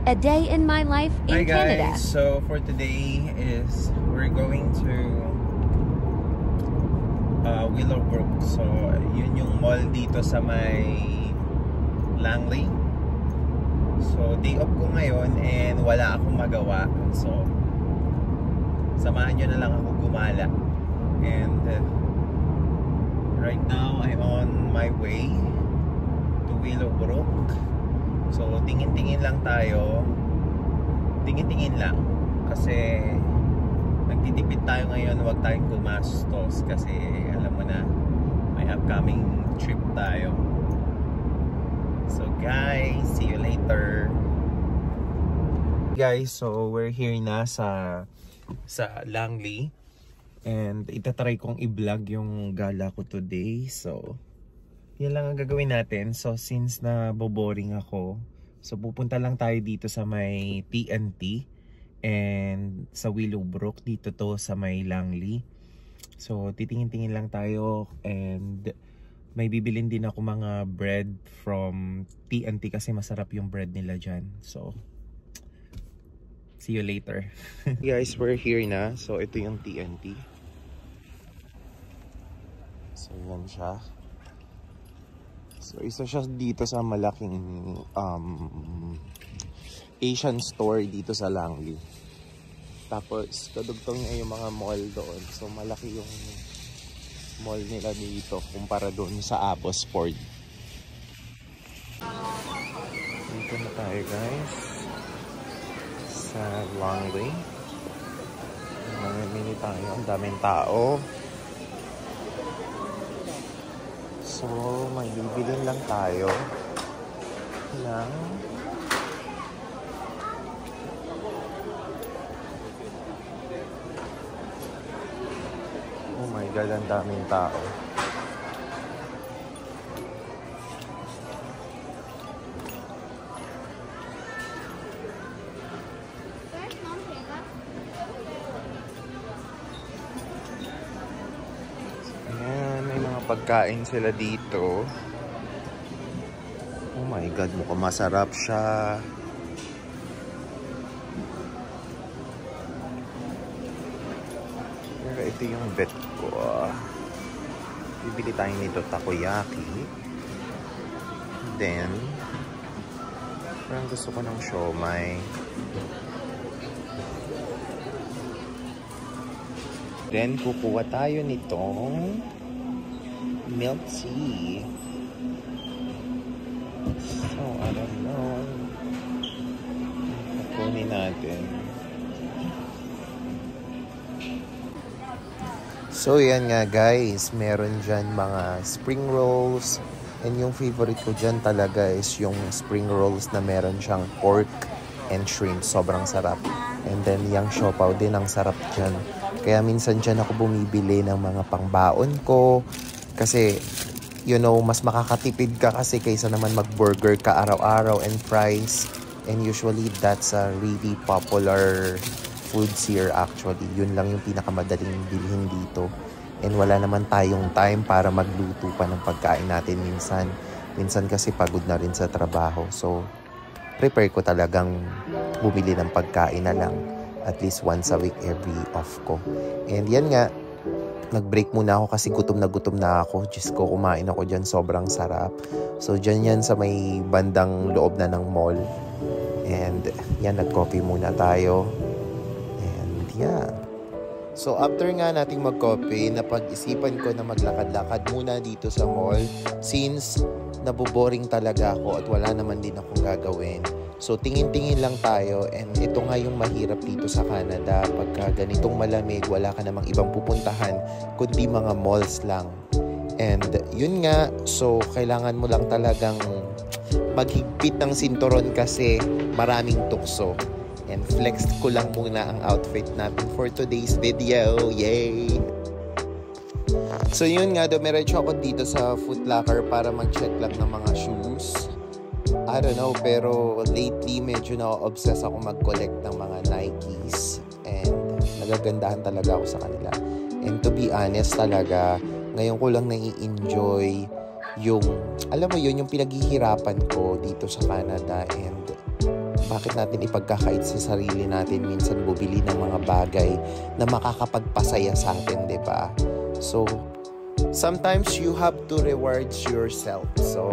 A day in my life in Canada. Hi guys, so for today is we're going to Willowbrook. So yun yung mall dito sa may Langley. So day off ko ngayon and wala akong magawa. So samahan nyo na lang ako gumala. And right now I'm on my way to Willowbrook. So tingin-tingin lang tayo. Tingin-tingin lang kasi nagtitipid tayo ngayon, huwag tayong gumastos kasi alam mo na may upcoming trip tayo. So guys, see you later. Guys, so we're here na sa Langley and itatry kong i-vlog yung gala ko today. So yan lang ang gagawin natin. So since na boboring ako, so pupunta lang tayo dito sa may TNT and sa Willowbrook, dito to sa may Langley. So titingin-tingin lang tayo and may bibilin din ako mga bread from TNT kasi masarap yung bread nila dyan. So see you later. Guys, we're here na. So ito yung TNT. So yan siya. So isa siya dito sa malaking Asian store dito sa Langley. Tapos kadugtong niya yung mga mall doon. So malaki yung mall nila dito kumpara doon sa Abbotsford. Dito na tayo guys sa Langley. Mamimili tayo, ang daming tao. So, may bibilin lang tayo ng oh my God, ang daming tao. Pagkain sila dito. Oh my God, mukhang masarap siya. Pero ito yung bet ko. Bibili tayo nito takoyaki. Then parang gusto ko ng siomai. Then kukuha tayo nitong milk tea. So, I don't know. Kukunin natin. So, yan nga guys. Meron dyan mga spring rolls. And yung favorite ko dyan talaga is yung spring rolls na meron siyang pork and shrimp. Sobrang sarap. And then, yung siopaw din ang sarap dyan. Kaya minsan dyan ako bumibili ng mga pangbaon ko. Kasi, you know, mas makakatipid ka kasi kaysa naman mag-burger ka araw-araw and fries. And usually, that's a really popular foods here actually. Yun lang yung pinakamadaling bilhin dito. And wala naman tayong time para magluto pa ng pagkain natin minsan. Minsan kasi pagod na rin sa trabaho. So, prepare ko talagang bumili ng pagkain na lang. At least once a week every off ko. And yan nga. Nag-break muna ako kasi gutom na ako. Diyos ko, kumain ako dyan. Sobrang sarap. So, dyan yan sa may bandang loob na ng mall. And, yan, nag-coffee muna tayo. And, yeah. So, after nga nating mag-coffee, napag-isipan ko na maglakad-lakad muna dito sa mall. Since, naboboring talaga ako at wala naman din akong gagawin. So, tingin-tingin lang tayo and ito nga yung mahirap dito sa Canada. Pagka ganitong malamig, wala ka namang ibang pupuntahan kundi mga malls lang. And yun nga, so kailangan mo lang talagang maghigpit ng sinturon kasi maraming tukso. And flex ko lang muna ang outfit natin for today's video. Yay! So yun nga, dumiretso ako dito sa Foot Locker para mag-check lang ng mga shoes. I don't know, pero lately medyo na-obsess ako mag-collect ng mga Nikes and nagagandahan talaga ako sa kanila. And to be honest talaga, ngayon ko lang nai-enjoy yung, alam mo yun, yung pinaghihirapan ko dito sa Canada and bakit natin ipagkakait sa sarili natin minsan bumili ng mga bagay na makakapagpasaya sa atin, di ba? So, sometimes you have to reward yourself. So,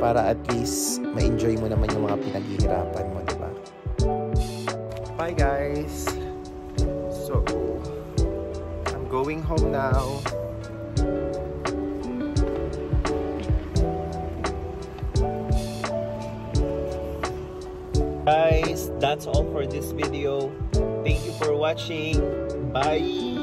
para at least ma-enjoy mo naman yung mga pinaghihirapan mo, di ba? Bye guys! So, I'm going home now. Guys, that's all for this video. Thank you for watching. Bye!